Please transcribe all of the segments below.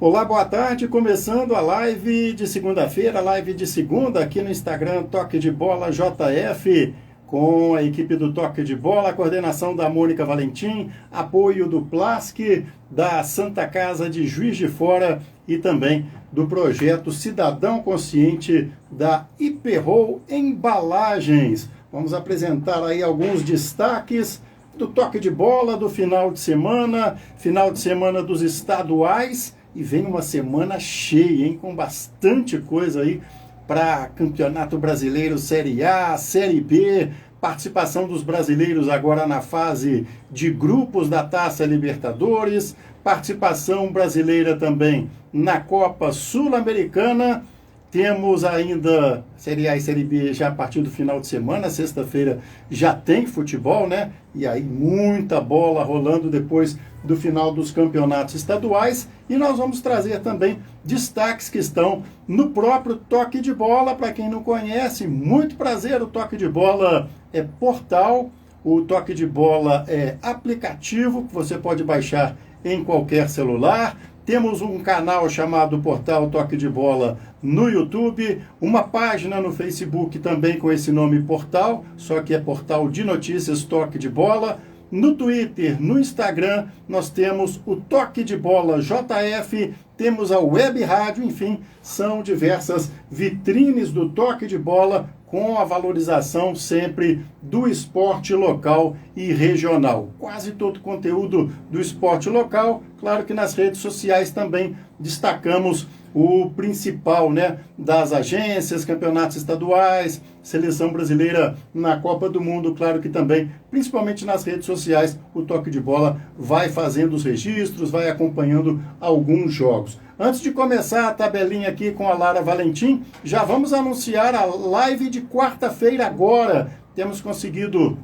Olá, boa tarde, começando a live de segunda-feira, live de segunda aqui no Instagram Toque de Bola JF, com a equipe do Toque de Bola, a coordenação da Mônica Valentim, apoio do Plask, da Santa Casa de Juiz de Fora e também do projeto Cidadão Consciente da Iperrol Embalagens. Vamos apresentar aí alguns destaques do Toque de Bola do final de semana dos estaduais. E vem uma semana cheia, hein, com bastante coisa aí para Campeonato Brasileiro Série A, Série B, participação dos brasileiros agora na fase de grupos da Taça Libertadores, participação brasileira também na Copa Sul-Americana. Temos ainda Série A e Série B já a partir do final de semana, sexta-feira já tem futebol, né? E aí muita bola rolando depois do final dos campeonatos estaduais. E nós vamos trazer também destaques que estão no próprio Toque de Bola. Para quem não conhece, muito prazer, o Toque de Bola é portal, o Toque de Bola é aplicativo que você pode baixar em qualquer celular. Temos um canal chamado Portal Toque de Bola no YouTube, uma página no Facebook também com esse nome Portal, só que é Portal de Notícias Toque de Bola. No Twitter, no Instagram, nós temos o Toque de Bola JF, temos a Web Rádio, enfim, são diversas vitrines do Toque de Bola com a valorização sempre do esporte local e regional. Quase todo o conteúdo do esporte local, claro que nas redes sociais também destacamos o principal, né, das agências, campeonatos estaduais, seleção brasileira na Copa do Mundo, claro que também, principalmente nas redes sociais, o Toque de Bola vai fazendo os registros, vai acompanhando alguns jogos. Antes de começar a tabelinha aqui com a Lara Valentim, já vamos anunciar a live de quarta-feira agora. Temos conseguido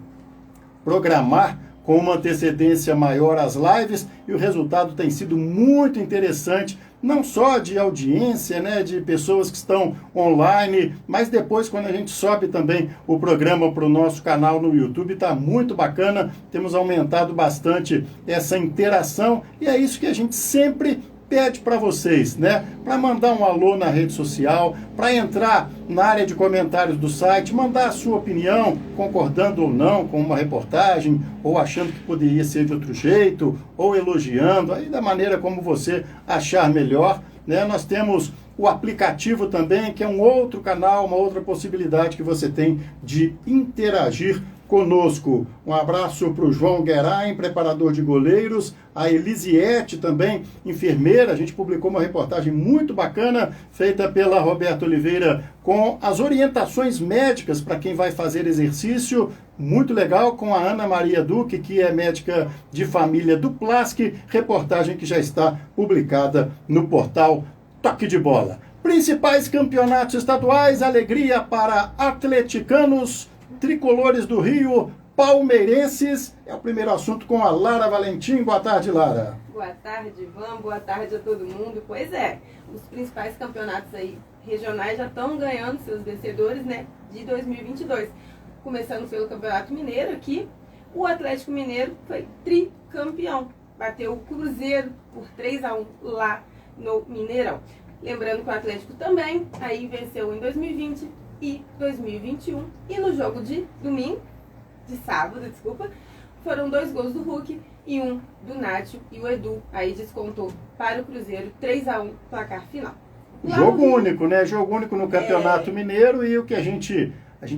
programar com uma antecedência maior as lives e o resultado tem sido muito interessante, não só de audiência, né, de pessoas que estão online, mas depois quando a gente sobe também o programa para o nosso canal no YouTube, está muito bacana, temos aumentado bastante essa interação e é isso que a gente sempre pede para vocês, né? Para mandar um alô na rede social, para entrar na área de comentários do site, mandar a sua opinião, concordando ou não com uma reportagem, ou achando que poderia ser de outro jeito, ou elogiando, aí da maneira como você achar melhor, né? Nós temos o aplicativo também, que é um outro canal, uma outra possibilidade que você tem de interagir conosco. Um abraço para o João Gueraim, preparador de goleiros, a Elisiete também, enfermeira. A gente publicou uma reportagem muito bacana, feita pela Roberta Oliveira, com as orientações médicas para quem vai fazer exercício. Muito legal, com a Ana Maria Duque, que é médica de família do Plask, reportagem que já está publicada no portal Toque de Bola. Principais campeonatos estaduais, alegria para atleticanos, tricolores do Rio, palmeirenses. É o primeiro assunto com a Lara Valentim. Boa tarde, Lara. Boa tarde, Ivan. Boa tarde a todo mundo. Pois é, os principais campeonatos aí regionais já estão ganhando seus vencedores, né, de 2022. Começando pelo Campeonato Mineiro aqui, o Atlético Mineiro foi tricampeão. Bateu o Cruzeiro por 3-1 lá no Mineirão. Lembrando que o Atlético também aí venceu em 2020 e 2021. E no jogo de sábado, foram 2 gols do Hulk e 1 do Nacho, e o Edu aí descontou para o Cruzeiro 3-1 placar final. Jogo único, né? Jogo único no Campeonato Mineiro, e o que a gente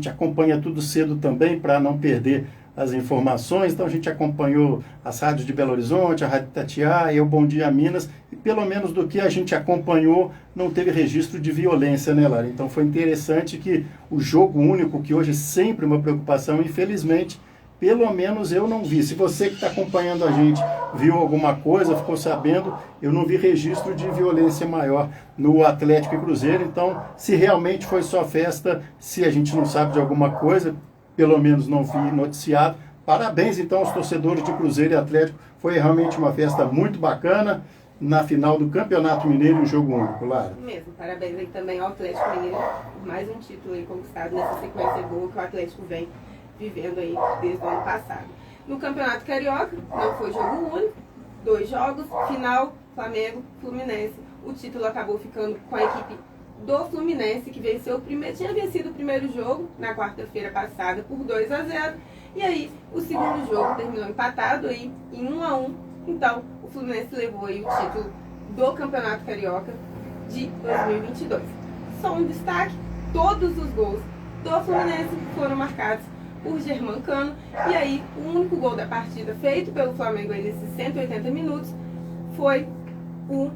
acompanha tudo cedo também para não perder as informações. Então a gente acompanhou as rádios de Belo Horizonte, a Rádio Itatiaia, o Bom Dia Minas, e pelo menos do que a gente acompanhou, não teve registro de violência, né, Lara? Então foi interessante que o jogo único, que hoje é sempre uma preocupação, infelizmente, pelo menos eu não vi. Se você que está acompanhando a gente viu alguma coisa, ficou sabendo, eu não vi registro de violência maior no Atlético e Cruzeiro. Então, se realmente foi só festa, se a gente não sabe de alguma coisa, pelo menos não vi noticiado, parabéns então aos torcedores de Cruzeiro e Atlético. Foi realmente uma festa muito bacana na final do Campeonato Mineiro em jogo único, Lara. Mesmo, parabéns aí também ao Atlético Mineiro por mais um título aí conquistado nessa sequência boa que o Atlético vem vivendo aí desde o ano passado. No Campeonato Carioca, não foi jogo único, 2 jogos, final Flamengo, Fluminense. O título acabou ficando com a equipe do Fluminense, que venceu tinha vencido o primeiro jogo na quarta-feira passada por 2-0. E aí o segundo jogo terminou empatado aí em 1-1. Então o Fluminense levou aí o título do Campeonato Carioca de 2022. Só um destaque: todos os gols do Fluminense foram marcados por Germancano. E aí o único gol da partida feito pelo Flamengo aí nesses 180 minutos foi o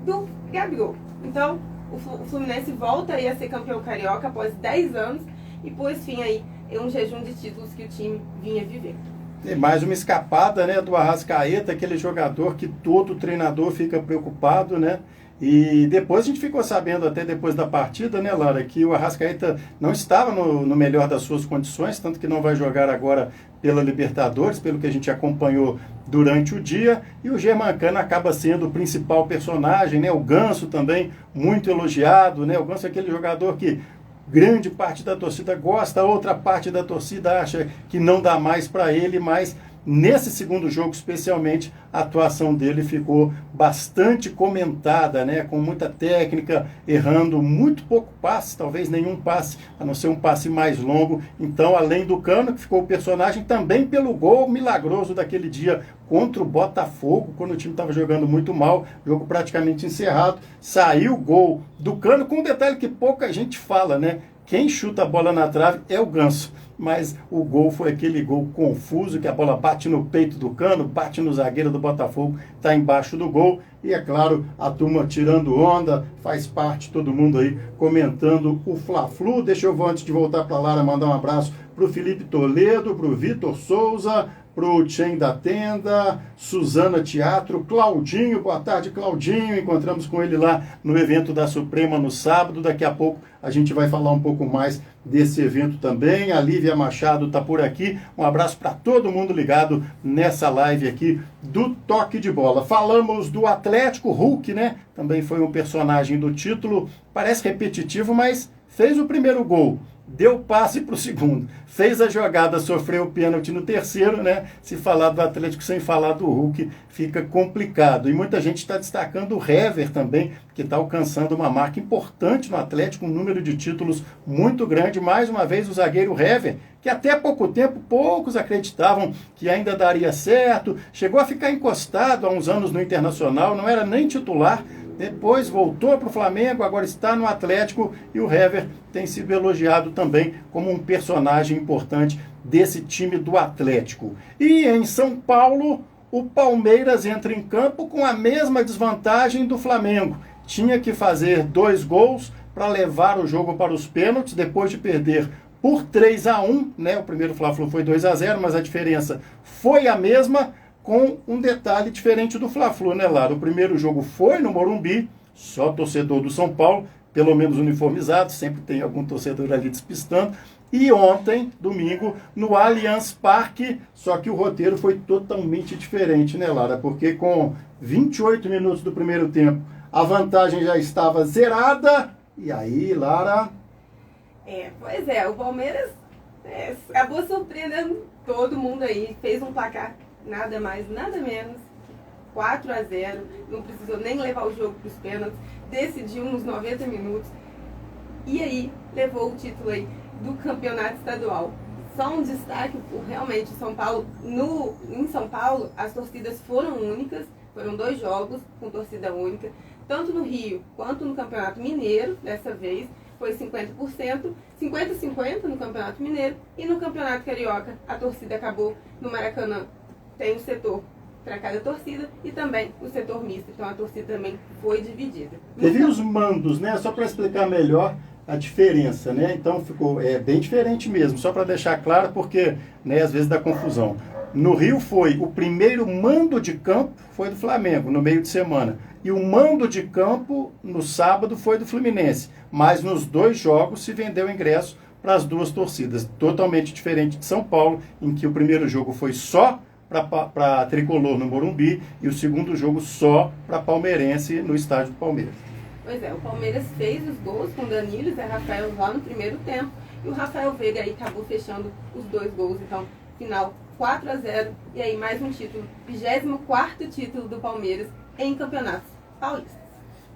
do Gabigol. Então o Fluminense volta aí a ser campeão carioca após 10 anos e pôs fim aí em um jejum de títulos que o time vinha vivendo. E mais uma escapada, né, do Arrascaeta, aquele jogador que todo treinador fica preocupado, né? E depois a gente ficou sabendo, até depois da partida, né, Lara, que o Arrascaeta não estava no melhor das suas condições, tanto que não vai jogar agora pela Libertadores, pelo que a gente acompanhou durante o dia, e o Germancano acaba sendo o principal personagem, né? O Ganso também, muito elogiado, né? O Ganso é aquele jogador que grande parte da torcida gosta, outra parte da torcida acha que não dá mais para ele, mas nesse segundo jogo, especialmente, a atuação dele ficou bastante comentada, né? Com muita técnica, errando muito pouco passe, talvez nenhum passe, a não ser um passe mais longo. Então, além do Cano, que ficou o personagem, também pelo gol milagroso daquele dia contra o Botafogo, quando o time estava jogando muito mal, jogo praticamente encerrado, saiu o gol do Cano, com um detalhe que pouca gente fala, né? Quem chuta a bola na trave é o Ganso, mas o gol foi aquele gol confuso, que a bola bate no peito do Cano, bate no zagueiro do Botafogo, está embaixo do gol, e é claro, a turma tirando onda, faz parte, todo mundo aí comentando o Fla-Flu. Deixa eu, antes de voltar para a Lara, mandar um abraço para o Felipe Toledo, para o Vitor Souza, para o Tchen da Tenda, Suzana Teatro, Claudinho, boa tarde, Claudinho, encontramos com ele lá no evento da Suprema no sábado. Daqui a pouco a gente vai falar um pouco mais desse evento também. A Lívia Machado está por aqui, um abraço para todo mundo ligado nessa live aqui do Toque de Bola. Falamos do Atlético, Hulk, né? Também foi um personagem do título, parece repetitivo, mas fez o primeiro gol. Deu passe para o segundo, fez a jogada, sofreu o pênalti no terceiro, né? Se falar do Atlético sem falar do Hulk, fica complicado. E muita gente está destacando o Hever também, que está alcançando uma marca importante no Atlético, um número de títulos muito grande. Mais uma vez o zagueiro Hever, que até há pouco tempo poucos acreditavam que ainda daria certo, chegou a ficar encostado há uns anos no Internacional, não era nem titular. Depois voltou para o Flamengo, agora está no Atlético, e o Hever tem sido elogiado também como um personagem importante desse time do Atlético. E em São Paulo, o Palmeiras entra em campo com a mesma desvantagem do Flamengo. Tinha que fazer 2 gols para levar o jogo para os pênaltis, depois de perder por 3-1, né? O primeiro Fla-Flu foi 2-0, mas a diferença foi a mesma, com um detalhe diferente do Fla-Flu, né, Lara? O primeiro jogo foi no Morumbi, só torcedor do São Paulo, pelo menos uniformizado, sempre tem algum torcedor ali despistando. E ontem, domingo, no Allianz Parque, só que o roteiro foi totalmente diferente, né, Lara? Porque com 28 minutos do primeiro tempo, a vantagem já estava zerada. E aí, Lara? Pois é, o Palmeiras acabou surpreendendo todo mundo aí, fez um placar nada mais, nada menos, 4-0, não precisou nem levar o jogo para os pênaltis, decidiu nos 90 minutos, e aí levou o título aí do campeonato estadual. Só um destaque, realmente, São Paulo, em São Paulo, as torcidas foram únicas, foram 2 jogos com torcida única, tanto no Rio quanto no Campeonato Mineiro, dessa vez, foi 50%, 50-50 no Campeonato Mineiro, e no Campeonato Carioca, a torcida acabou no Maracanã. Tem um setor para cada torcida e também o setor misto. Então a torcida também foi dividida. Teve os mandos, né? Só para explicar melhor a diferença, né? Então ficou bem diferente mesmo, só para deixar claro, porque, né, às vezes dá confusão. No Rio foi o primeiro mando de campo, foi do Flamengo, no meio de semana. E o mando de campo, no sábado, foi do Fluminense. Mas nos 2 jogos se vendeu ingresso para as 2 torcidas. Totalmente diferente de São Paulo, em que o primeiro jogo foi só para Tricolor no Morumbi e o segundo jogo só para Palmeirense no estádio do Palmeiras. Pois é, o Palmeiras fez os gols com Danilo e Zé Rafael lá no primeiro tempo, e o Rafael Veiga aí acabou fechando os 2 gols, então final 4-0, e aí mais um título, 24º título do Palmeiras em campeonatos paulistas.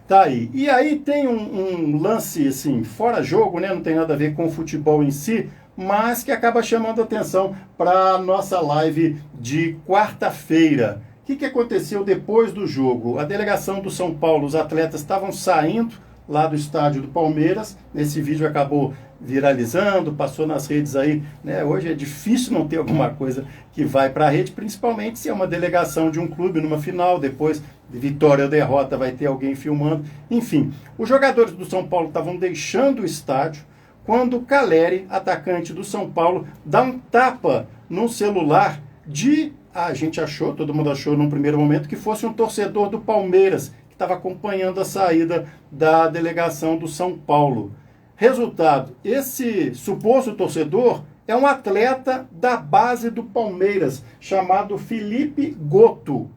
Tá aí. E aí tem um lance, assim, fora jogo, né? Não tem nada a ver com o futebol em si, mas que acaba chamando atenção para a nossa live de quarta-feira. O que aconteceu depois do jogo? A delegação do São Paulo, os atletas estavam saindo lá do estádio do Palmeiras. Esse vídeo acabou viralizando, passou nas redes aí, né? Hoje é difícil não ter alguma coisa que vai para a rede, principalmente se é uma delegação de um clube numa final, depois de vitória ou derrota vai ter alguém filmando. Enfim, os jogadores do São Paulo estavam deixando o estádio quando o Caleri, atacante do São Paulo, dá um tapa no celular de... a gente achou, todo mundo achou num primeiro momento, que fosse um torcedor do Palmeiras, que estava acompanhando a saída da delegação do São Paulo. Resultado, esse suposto torcedor é um atleta da base do Palmeiras, chamado Felipe Goto.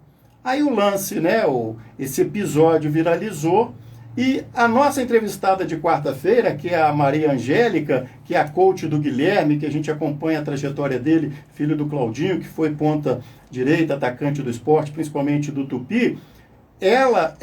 Aí o lance, né, esse episódio viralizou, e a nossa entrevistada de quarta-feira, que é a Maria Angélica, que é a coach do Guilherme, que a gente acompanha a trajetória dele, filho do Claudinho, que foi ponta direita, atacante do esporte, principalmente do Tupi, ela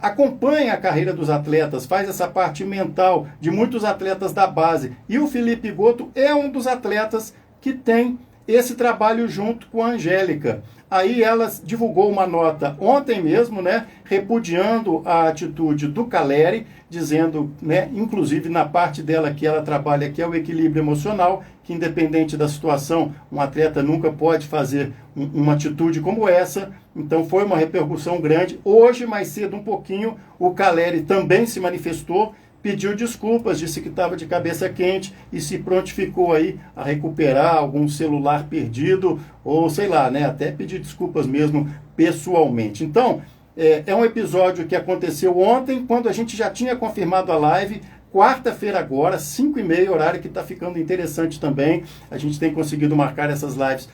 acompanha a carreira dos atletas, faz essa parte mental de muitos atletas da base. E o Felipe Goto é um dos atletas que tem esse trabalho junto com a Angélica. Aí ela divulgou uma nota ontem mesmo, né, repudiando a atitude do Caleri, dizendo, né, inclusive na parte dela que ela trabalha, que é o equilíbrio emocional, que independente da situação, um atleta nunca pode fazer uma atitude como essa. Então foi uma repercussão grande. Hoje, mais cedo um pouquinho, o Caleri também se manifestou, pediu desculpas, disse que estava de cabeça quente e se prontificou aí a recuperar algum celular perdido, ou sei lá, né, até pedir desculpas mesmo pessoalmente. Então, é um episódio que aconteceu ontem, quando a gente já tinha confirmado a live. Quarta-feira agora, 5h30, horário que está ficando interessante também. A gente tem conseguido marcar essas lives,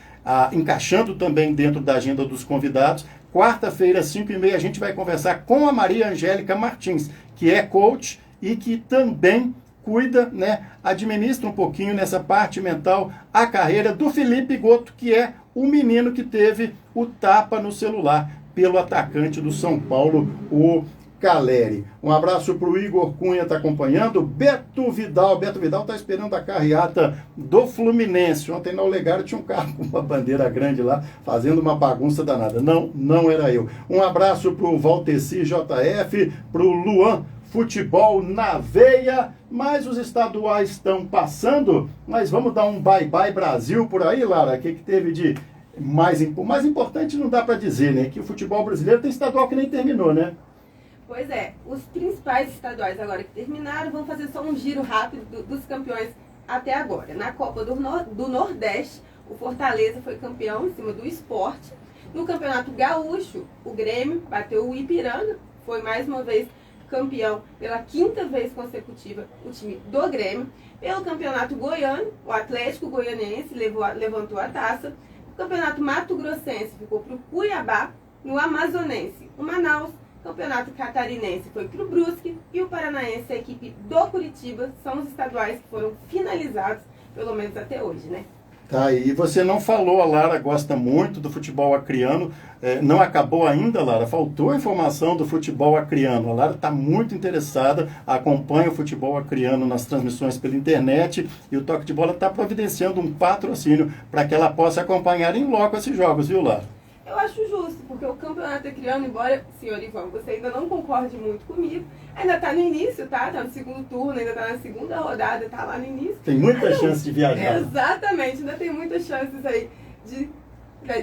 encaixando também dentro da agenda dos convidados. Quarta-feira, 5h30, a gente vai conversar com a Maria Angélica Martins, que é coach e que também cuida, né, administra um pouquinho nessa parte mental a carreira do Felipe Goto, que é o menino que teve o tapa no celular pelo atacante do São Paulo, o Caleri. Um abraço para o Igor Cunha, está acompanhando. Beto Vidal está esperando a carreata do Fluminense. Ontem na Olegário tinha um carro com uma bandeira grande lá, fazendo uma bagunça danada. Não era eu. Um abraço para o Valteci JF, para o Luan Futebol na veia. Mas os estaduais estão passando. Mas vamos dar um bye-bye Brasil por aí, Lara. O que teve de mais importante não dá para dizer, né? Que o futebol brasileiro tem estadual que nem terminou, né? Pois é, os principais estaduais agora que terminaram vão fazer só um giro rápido dos campeões até agora. Na Copa do Nordeste, o Fortaleza foi campeão em cima do Sport. No Campeonato Gaúcho, o Grêmio bateu o Ipiranga, foi mais uma vez campeão pela 5ª vez consecutiva, o time do Grêmio. Pelo Campeonato Goiano, o Atlético Goianiense levantou a taça. O Campeonato Mato Grossense ficou para o Cuiabá. No Amazonense, o Manaus. Campeonato Catarinense foi para o Brusque e o Paranaense, a equipe do Curitiba, são os estaduais que foram finalizados, pelo menos até hoje, né? Tá, e você não falou, a Lara gosta muito do futebol acriano, não acabou ainda, Lara, faltou informação do futebol acriano. A Lara está muito interessada, acompanha o futebol acriano nas transmissões pela internet e o Toque de Bola está providenciando um patrocínio para que ela possa acompanhar em loco esses jogos, viu, Lara? Eu acho justo, porque o campeonato acriano, embora, senhor Ivan, você ainda não concorde muito comigo, ainda está no início, tá? Está no segundo turno, ainda está na segunda rodada, está lá no início. Tem muita chance de viajar. Exatamente, ainda tem muitas chances aí de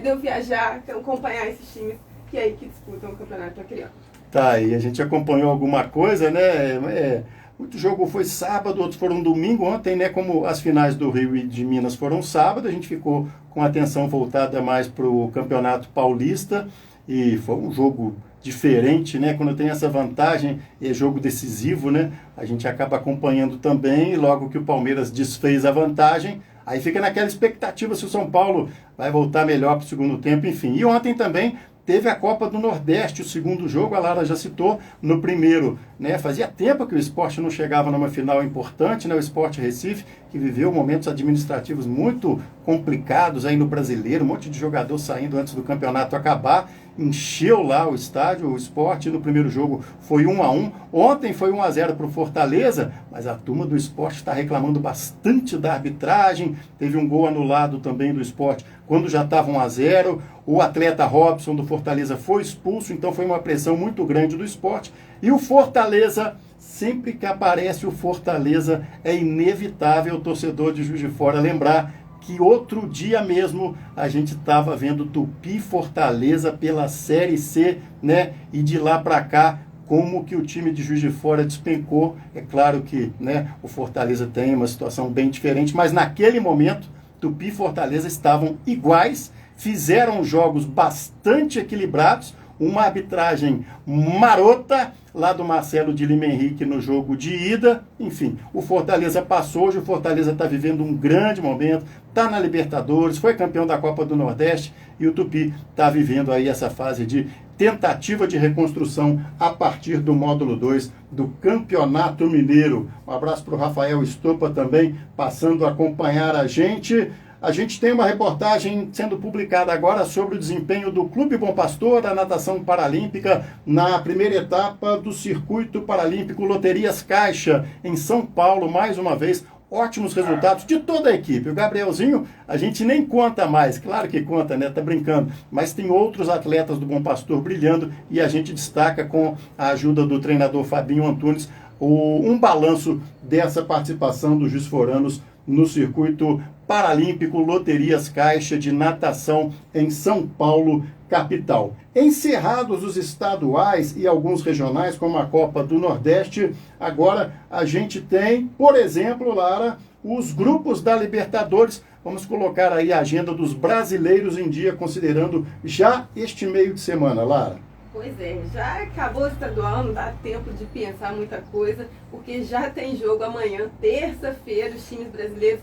eu viajar, acompanhar esses times que disputam o campeonato acriano. Tá, e a gente acompanhou alguma coisa, né? Muito jogo foi sábado, outros foram domingo. Ontem, né, como as finais do Rio e de Minas foram sábado, a gente ficou com a atenção voltada mais para o Campeonato Paulista. E foi um jogo diferente, né? Quando tem essa vantagem, é jogo decisivo, né? A gente acaba acompanhando também. E logo que o Palmeiras desfez a vantagem, aí fica naquela expectativa se o São Paulo vai voltar melhor para o segundo tempo, enfim. E ontem também teve a Copa do Nordeste, o segundo jogo, a Lara já citou, no primeiro, né? Fazia tempo que o Sport não chegava numa final importante, né? O Sport Recife, que viveu momentos administrativos muito complicados aí no Brasileiro, um monte de jogador saindo antes do campeonato acabar, encheu lá o estádio, o Sport no primeiro jogo foi 1-1, ontem foi 1-0 para o Fortaleza, mas a turma do Sport está reclamando bastante da arbitragem, teve um gol anulado também do Sport quando já estava 1-0, o atleta Robson do Fortaleza foi expulso, então foi uma pressão muito grande do Sport, e o Fortaleza, sempre que aparece o Fortaleza, é inevitável o torcedor de Juiz de Fora lembrar que outro dia mesmo a gente estava vendo Tupi Fortaleza pela Série C, né? E de lá para cá, como que o time de Juiz de Fora despencou. É claro que, né, o Fortaleza tem uma situação bem diferente, mas naquele momento, Tupi e Fortaleza estavam iguais, fizeram jogos bastante equilibrados, uma arbitragem marota lá do Marcelo de Lima Henrique no jogo de ida. Enfim, o Fortaleza passou, hoje o Fortaleza está vivendo um grande momento, está na Libertadores, foi campeão da Copa do Nordeste e o Tupi está vivendo aí essa fase de tentativa de reconstrução a partir do módulo 2 do Campeonato Mineiro. Um abraço para o Rafael Estopa também, passando a acompanhar a gente. A gente tem uma reportagem sendo publicada agora sobre o desempenho do Clube Bom Pastor, da natação paralímpica, na primeira etapa do Circuito Paralímpico Loterias Caixa, em São Paulo, mais uma vez. Ótimos resultados de toda a equipe. O Gabrielzinho, a gente nem conta mais, claro que conta, né? Tá brincando. Mas tem outros atletas do Bom Pastor brilhando e a gente destaca com a ajuda do treinador Fabinho Antunes um balanço dessa participação dos juizforanos no Circuito Paralímpico Loterias Caixa de natação em São Paulo, capital. Encerrados os estaduais e alguns regionais, como a Copa do Nordeste, agora a gente tem, por exemplo, Lara, os grupos da Libertadores. Vamos colocar aí a agenda dos brasileiros em dia, considerando já este meio de semana, Lara. Pois é, já acabou o estadual, não dá tempo de pensar muita coisa, porque já tem jogo amanhã, terça-feira, os times brasileiros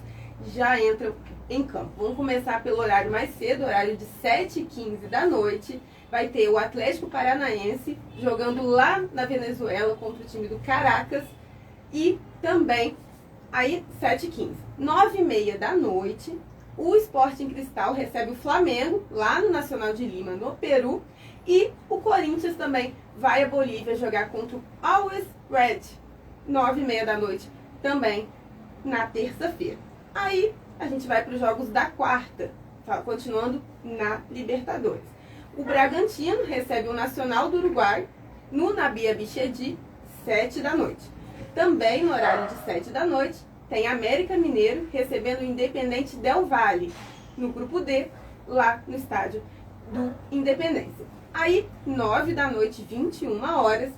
já entram em campo. Vamos começar pelo horário mais cedo, horário de 7h15 da noite. Vai ter o Atlético Paranaense jogando lá na Venezuela contra o time do Caracas. E também, aí 7h15, 9h30 da noite, o Sporting Cristal recebe o Flamengo lá no Nacional de Lima, no Peru. E o Corinthians também vai à Bolívia jogar contra o Always Red, 9h30 da noite, também na terça-feira. Aí a gente vai para os jogos da quarta, continuando na Libertadores. O Bragantino recebe o Nacional do Uruguai no Nabi Abichedi, 7 da noite. Também no horário de 7 da noite, tem América Mineiro recebendo o Independente Del Valle, no grupo D, lá no estádio do Independência. Aí, 9 da noite, 21 horas,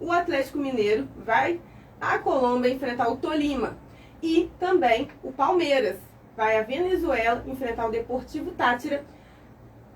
o Atlético Mineiro vai à Colômbia enfrentar o Tolima. E também o Palmeiras vai à Venezuela enfrentar o Deportivo Táchira.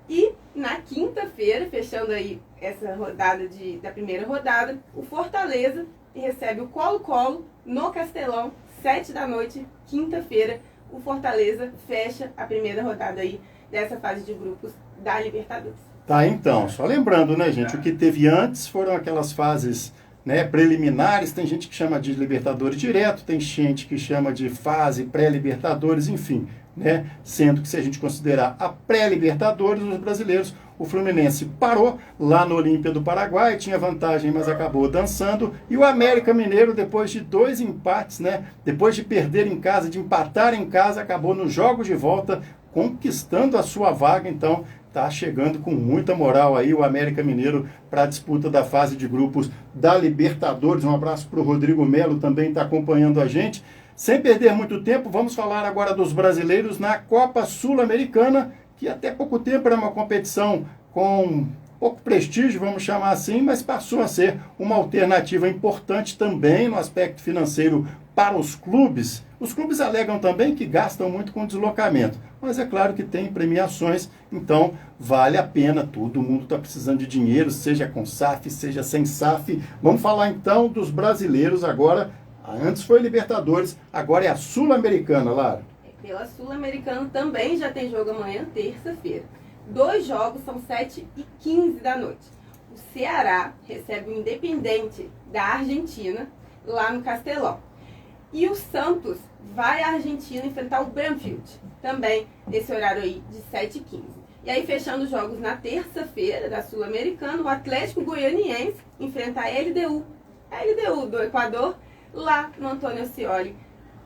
E na quinta-feira, fechando aí essa rodada da primeira rodada, o Fortaleza recebe o Colo-Colo no Castelão, 7 da noite, quinta-feira. O Fortaleza fecha a primeira rodada aí dessa fase de grupos da Libertadores. Tá, então, só lembrando, né, gente, o que teve antes foram aquelas fases, né, preliminares, tem gente que chama de Libertadores direto, tem gente que chama de fase pré-Libertadores, enfim, né, sendo que se a gente considerar a pré-Libertadores, os brasileiros, o Fluminense parou lá no Olímpia do Paraguai, tinha vantagem, mas acabou dançando, e o América Mineiro, depois de 2 empates, né, depois de perder em casa, de empatar em casa, acabou nos jogos de volta, conquistando a sua vaga, então está chegando com muita moral aí o América Mineiro para a disputa da fase de grupos da Libertadores. Um abraço para o Rodrigo Melo, também está acompanhando a gente. Sem perder muito tempo, vamos falar agora dos brasileiros na Copa Sul-Americana, que até pouco tempo era uma competição com pouco prestígio, vamos chamar assim, mas passou a ser uma alternativa importante também no aspecto financeiro para os clubes. Os clubes alegam também que gastam muito com deslocamento, mas é claro que tem premiações, então vale a pena, todo mundo está precisando de dinheiro, seja com SAF, seja sem SAF. Vamos falar então dos brasileiros agora. Antes foi Libertadores, agora é a Sul-Americana, Lara. Pela Sul-Americana também já tem jogo amanhã, terça-feira. 2 jogos são 7h15 da noite. O Ceará recebe o Independente da Argentina, lá no Castelão. E o Santos vai à Argentina enfrentar o Banfield, também nesse horário aí de 7h15. E aí, fechando os jogos na terça-feira da Sul-Americana, o Atlético Goianiense enfrenta a LDU do Equador, lá no Antônio Ascioli.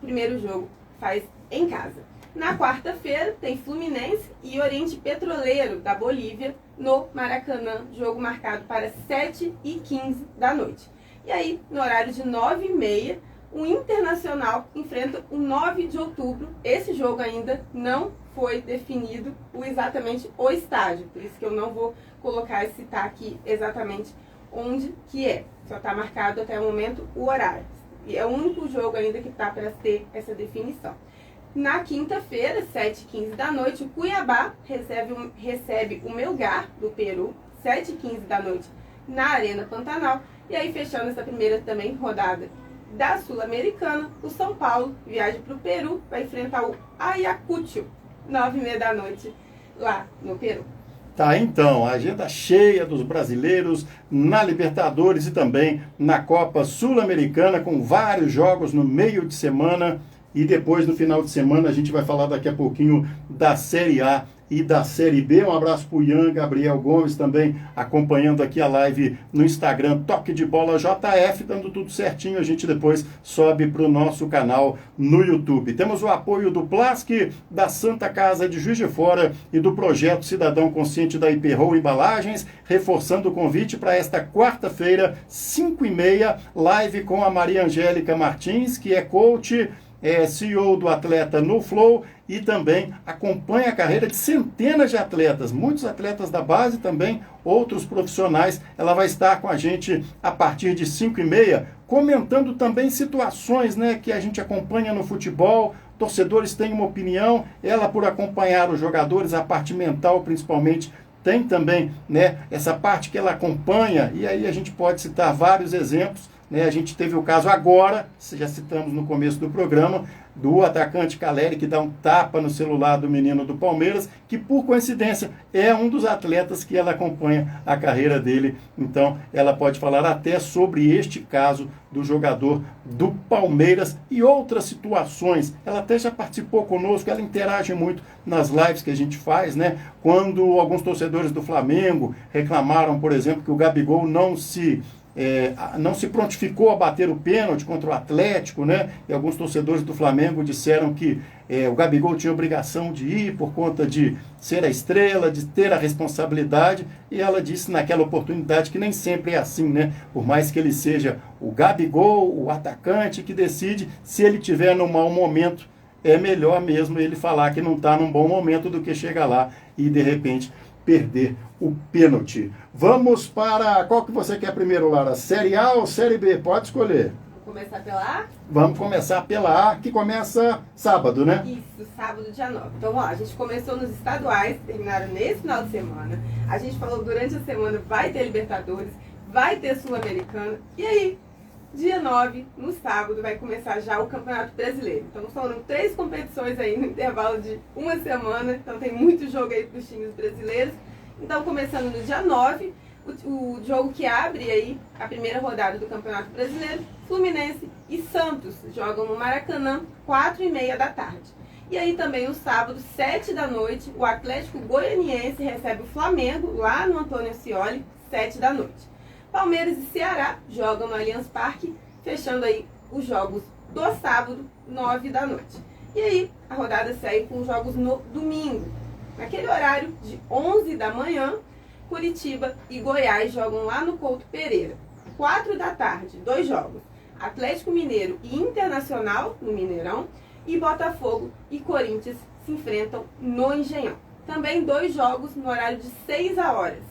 Primeiro jogo faz em casa. Na quarta-feira, tem Fluminense e Oriente Petroleiro, da Bolívia, no Maracanã, jogo marcado para 7h15 da noite. E aí, no horário de 9h30, o Internacional enfrenta o 9 de outubro. Esse jogo ainda não foi definido exatamente o estádio, por isso que eu não vou colocar e citar aqui exatamente onde que é. Só está marcado até o momento o horário. E é o único jogo ainda que está para ter essa definição. Na quinta-feira, 7h15 da noite, o Cuiabá recebe o Melgar, do Peru, 7h15 da noite, na Arena Pantanal. E aí, fechando essa primeira também rodada da Sul-Americana, o São Paulo viaja para o Peru, vai enfrentar o Ayacucho, 9h30 da noite, lá no Peru. Tá, então, a agenda cheia dos brasileiros na Libertadores e também na Copa Sul-Americana, com vários jogos no meio de semana. E depois, no final de semana, a gente vai falar daqui a pouquinho da Série A e da Série B. Um abraço para o Ian Gabriel Gomes também acompanhando aqui a live no Instagram, Toque de Bola JF, dando tudo certinho. A gente depois sobe para o nosso canal no YouTube. Temos o apoio do Plask, da Santa Casa de Juiz de Fora e do Projeto Cidadão Consciente da Iperrol Embalagens, reforçando o convite para esta quarta-feira, 5h30, live com a Maria Angélica Martins, que é coach, CEO do Atleta no Flow, e também acompanha a carreira de centenas de atletas, muitos atletas da base também, outros profissionais. Ela vai estar com a gente a partir de 5h30, comentando também situações, né, que a gente acompanha no futebol. Torcedores têm uma opinião, ela, por acompanhar os jogadores, a parte mental principalmente, tem também, né, essa parte que ela acompanha, e aí a gente pode citar vários exemplos. A gente teve o caso agora, já citamos no começo do programa, do atacante Caleri, que dá um tapa no celular do menino do Palmeiras, que por coincidência é um dos atletas que ela acompanha a carreira dele. Então ela pode falar até sobre este caso do jogador do Palmeiras e outras situações. Ela até já participou conosco, ela interage muito nas lives que a gente faz, né? Quando alguns torcedores do Flamengo reclamaram, por exemplo, que o Gabigol não se prontificou a bater o pênalti contra o Atlético, né? E alguns torcedores do Flamengo disseram que o Gabigol tinha obrigação de ir por conta de ser a estrela, de ter a responsabilidade, e ela disse naquela oportunidade que nem sempre é assim, né? Por mais que ele seja o Gabigol, o atacante que decide, se ele tiver num mau momento, é melhor mesmo ele falar que não está num bom momento do que chegar lá e de repente perder o pênalti. Vamos para... Qual que você quer primeiro, Lara? Série A ou Série B? Pode escolher. Vamos começar pela A? Vamos começar pela A, que começa sábado, né? Isso, sábado, dia 9. Então, ó, a gente começou nos estaduais, terminaram nesse final de semana. A gente falou durante a semana, vai ter Libertadores, vai ter Sul-Americana. E aí, dia 9, no sábado, vai começar já o Campeonato Brasileiro. Então, foram 3 competições aí no intervalo de uma semana. Então, tem muito jogo aí para os times brasileiros. Então, começando no dia 9, o jogo que abre aí a primeira rodada do Campeonato Brasileiro, Fluminense e Santos jogam no Maracanã, 4h30 da tarde. E aí também no sábado, 7 da noite, o Atlético Goianiense recebe o Flamengo, lá no Antônio Ascioli, 7 da noite. Palmeiras e Ceará jogam no Allianz Parque, fechando aí os jogos do sábado, 9 da noite. E aí a rodada segue com jogos no domingo. Naquele horário de 11 da manhã, Curitiba e Goiás jogam lá no Couto Pereira. 4 da tarde, 2 jogos. Atlético Mineiro e Internacional, no Mineirão. E Botafogo e Corinthians se enfrentam no Engenhão. Também 2 jogos no horário de 6 horas.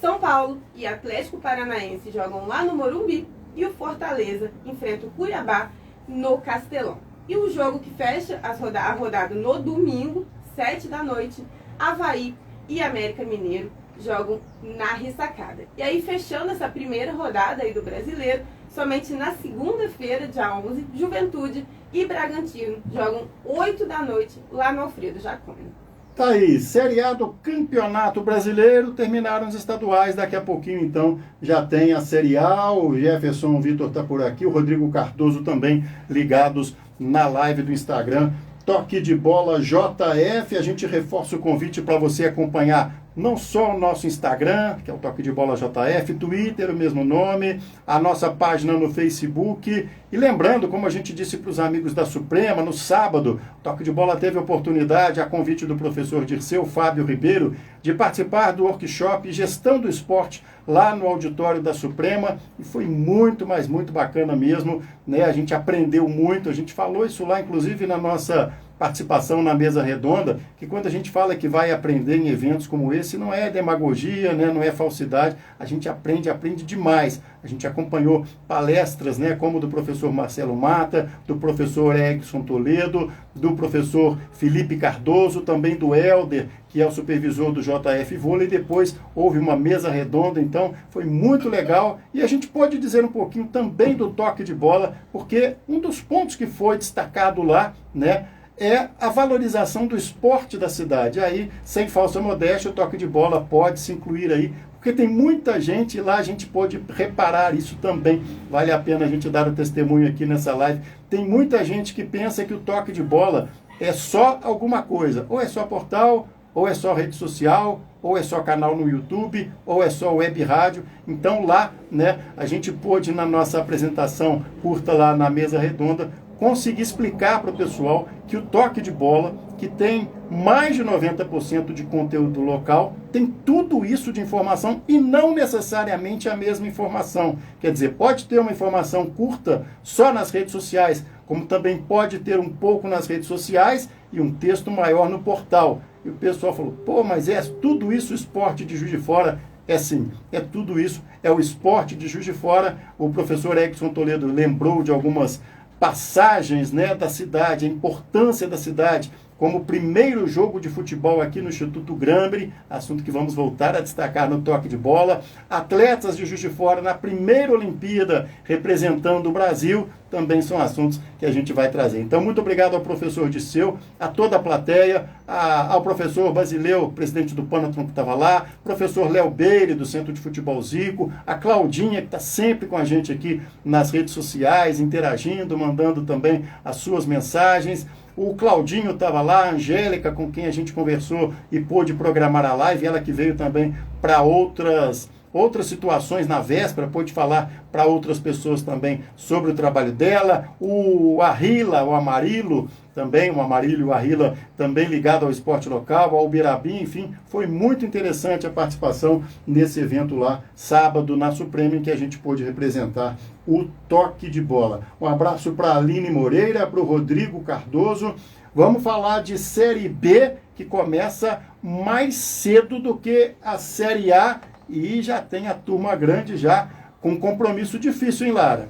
São Paulo e Atlético Paranaense jogam lá no Morumbi. E o Fortaleza enfrenta o Cuiabá no Castelão. E o jogo que fecha a rodada no domingo, 7 da noite, Avaí e América Mineiro jogam na ressacada. E aí, fechando essa primeira rodada aí do Brasileiro, somente na segunda-feira, dia 11, Juventude e Bragantino jogam 8 da noite lá no Alfredo Jaconi. Tá aí, Série A do Campeonato Brasileiro, terminaram os estaduais, daqui a pouquinho então já tem a Série A, o Jefferson Vitor tá por aqui, o Rodrigo Cardoso também ligados na live do Instagram, Toque de Bola JF. A gente reforça o convite para você acompanhar não só o nosso Instagram, que é o Toque de Bola JF, Twitter, o mesmo nome, a nossa página no Facebook. E lembrando, como a gente disse para os amigos da Suprema, no sábado, o Toque de Bola teve a oportunidade, a convite do professor Dirceu Fábio Ribeiro, de participar do workshop Gestão do Esporte lá no auditório da Suprema, e foi muito, mas muito bacana mesmo, né? A gente aprendeu muito, a gente falou isso lá, inclusive, na nossa participação na mesa redonda, que quando a gente fala que vai aprender em eventos como esse, não é demagogia, né? Não é falsidade, a gente aprende demais. A gente acompanhou palestras, né, como do professor Marcelo Mata, do professor Egson Toledo, do professor Felipe Cardoso, também do Helder, que é o supervisor do JF Vôlei. Depois houve uma mesa redonda, então foi muito legal. E a gente pode dizer um pouquinho também do toque de bola, porque um dos pontos que foi destacado lá, né, é a valorização do esporte da cidade. Aí, sem falsa modéstia, o toque de bola pode se incluir aí, porque tem muita gente, e lá a gente pode reparar isso também. Vale a pena a gente dar o testemunho aqui nessa live. Tem muita gente que pensa que o toque de bola é só alguma coisa. Ou é só portal, ou é só rede social, ou é só canal no YouTube, ou é só web rádio. Então lá, né, a gente pôde, na nossa apresentação curta lá na mesa redonda, conseguir explicar para o pessoal que o toque de bola, que tem mais de 90% de conteúdo local, tem tudo isso de informação e não necessariamente a mesma informação. Quer dizer, pode ter uma informação curta só nas redes sociais, como também pode ter um pouco nas redes sociais e um texto maior no portal. E o pessoal falou, pô, mas é tudo isso o esporte de Juiz de Fora? É sim, é tudo isso, é o esporte de Juiz de Fora. O professor Egson Toledo lembrou de algumas passagens, né, da cidade, a importância da cidade, como o primeiro jogo de futebol aqui no Instituto Grambre, assunto que vamos voltar a destacar no toque de bola. Atletas de Juiz de Fora na primeira Olimpíada representando o Brasil, também são assuntos que a gente vai trazer. Então, muito obrigado ao professor Dirceu, a toda a plateia, ao professor Basileu, presidente do Panatron, que estava lá, professor Léo Beire, do Centro de Futebol Zico, a Claudinha, que está sempre com a gente aqui nas redes sociais, interagindo, mandando também as suas mensagens. O Claudinho estava lá, a Angélica, com quem a gente conversou e pôde programar a live, ela que veio também para outras situações na véspera, pôde falar para outras pessoas também sobre o trabalho dela. O Arrila, o Amarillo, também, o Amarillo e o Arrila, também ligado ao esporte local, ao Ubirabi, enfim, foi muito interessante a participação nesse evento lá, sábado, na Suprema, em que a gente pôde representar o toque de bola. Um abraço para a Aline Moreira, para o Rodrigo Cardoso. Vamos falar de Série B, que começa mais cedo do que a Série A, e já tem a turma grande já com compromisso difícil, hein, Lara?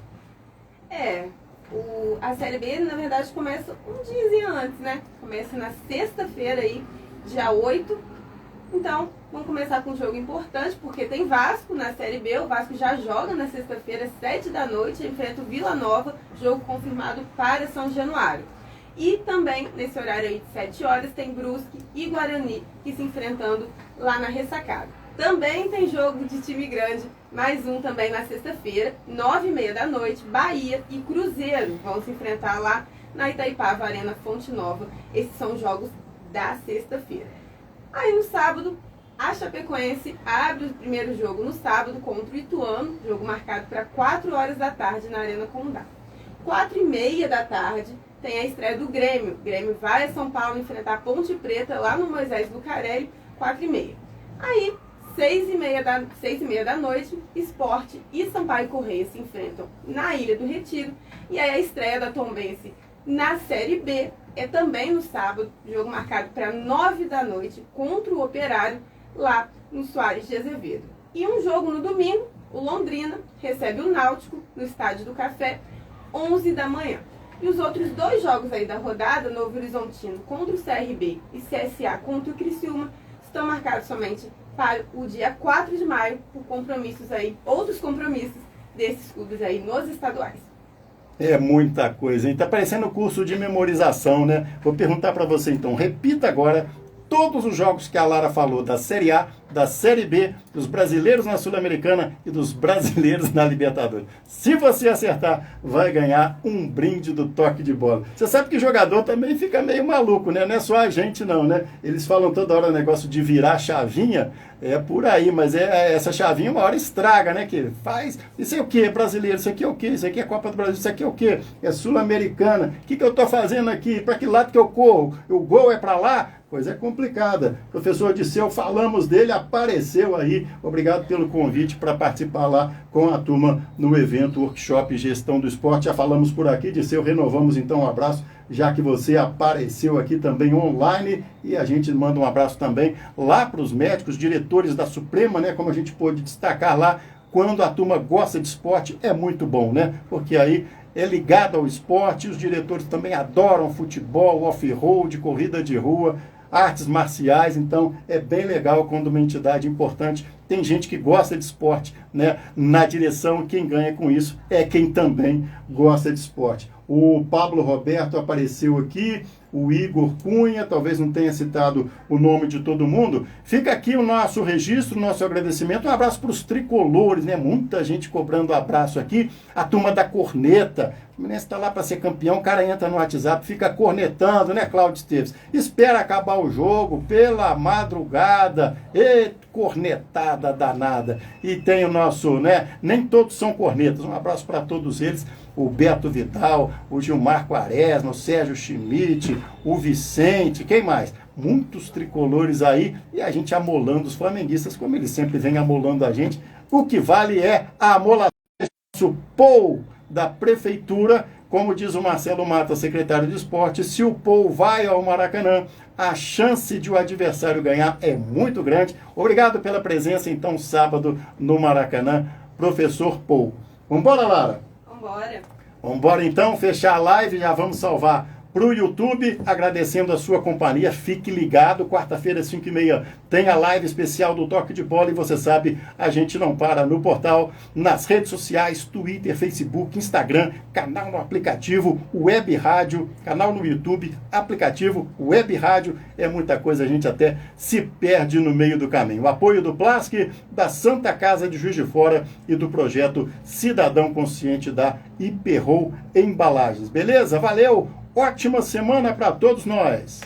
A Série B, na verdade, começa um dia antes, né? Começa na sexta-feira aí, dia 8. Então, vamos começar com um jogo importante, porque tem Vasco na Série B. O Vasco já joga na sexta-feira, 7 da noite, enfrenta o Vila Nova, jogo confirmado para São Januário. E também, nesse horário aí de 7 horas, tem Brusque e Guarani que se enfrentando lá na Ressacada. Também tem jogo de time grande, mais um também na sexta-feira, 9h30 da noite, Bahia e Cruzeiro vão se enfrentar lá na Itaipava Arena Fonte Nova. Esses são os jogos da sexta-feira. Aí no sábado, a Chapecoense abre o primeiro jogo no sábado contra o Ituano, jogo marcado para 4 horas da tarde na Arena Condá. 4h30 da tarde tem a estreia do Grêmio. O Grêmio vai a São Paulo enfrentar a Ponte Preta lá no Moisés Lucarelli, 4h30. Aí, 6h30 da noite, Sport e Sampaio Corrêa se enfrentam na Ilha do Retiro. E aí a estreia da Tombense na Série B é também no sábado, jogo marcado para 9 da noite contra o Operário lá no Soares de Azevedo. E um jogo no domingo, o Londrina recebe o Náutico no Estádio do Café, 11 da manhã. E os outros 2 jogos aí da rodada, Novo Horizontino contra o CRB e CSA contra o Criciúma, estão marcados somente para o dia 4 de maio, por compromissos aí, outros compromissos desses clubes aí nos estaduais. É muita coisa, hein? Tá parecendo curso de memorização, né? Vou perguntar para você então, repita agora todos os jogos que a Lara falou da Série A, da Série B dos brasileiros na Sul-Americana e dos brasileiros na Libertadores. Se você acertar, vai ganhar um brinde do Toque de Bola. Você sabe que jogador também fica meio maluco, né? Não é só a gente não, né? Eles falam toda hora o negócio de virar chavinha, é por aí, mas essa chavinha uma hora estraga, né? Que faz, isso é o que? Brasileiro, isso aqui é o que? Isso aqui é Copa do Brasil, isso aqui é o que? É Sul-Americana. O que eu tô fazendo aqui? Para que lado que eu corro? O gol é para lá? Coisa é complicada. Professor Disseu, falamos dele, apareceu aí. Obrigado pelo convite para participar lá com a turma no evento Workshop Gestão do Esporte. Já falamos por aqui, Disseu, renovamos então um abraço, já que você apareceu aqui também online, e a gente manda um abraço também lá para os médicos, diretores da Suprema, né? Como a gente pôde destacar lá, quando a turma gosta de esporte, é muito bom, né? Porque aí é ligado ao esporte, os diretores também adoram futebol, off-road, corrida de rua, artes marciais, então é bem legal quando uma entidade importante tem gente que gosta de esporte, né, na direção, e quem ganha com isso é quem também gosta de esporte. O Pablo Roberto apareceu aqui, o Igor Cunha, talvez não tenha citado o nome de todo mundo. Fica aqui o nosso registro, o nosso agradecimento. Um abraço para os tricolores, né? Muita gente cobrando abraço aqui. A turma da corneta. O Fluminense está lá para ser campeão, o cara entra no WhatsApp, fica cornetando, né, Cláudio Esteves? Espera acabar o jogo pela madrugada. Cornetada danada. E tem o nosso, né? Nem todos são cornetas. Um abraço para todos eles. O Beto Vidal, o Gilmar Quaresma, o Sérgio Schmidt, o Vicente, quem mais? Muitos tricolores aí, e a gente amolando os flamenguistas, como eles sempre vêm amolando a gente. O que vale é a amolação do Paul da Prefeitura, como diz o Marcelo Mata, secretário de Esporte, se o Paul vai ao Maracanã, a chance de o adversário ganhar é muito grande. Obrigado pela presença, então, sábado no Maracanã, professor Paul. Vambora, Lara? Vambora. Vambora então, fechar a live, já vamos salvar para o YouTube, agradecendo a sua companhia. Fique ligado, quarta-feira às 5h30 tem a live especial do Toque de Bola, e você sabe, a gente não para no portal, nas redes sociais, Twitter, Facebook, Instagram, canal no aplicativo, Web Rádio, canal no YouTube, aplicativo, Web Rádio, é muita coisa, a gente até se perde no meio do caminho. O apoio do Plasc, da Santa Casa de Juiz de Fora e do projeto Cidadão Consciente da Hiperrol Embalagens. Beleza? Valeu! Ótima semana para todos nós!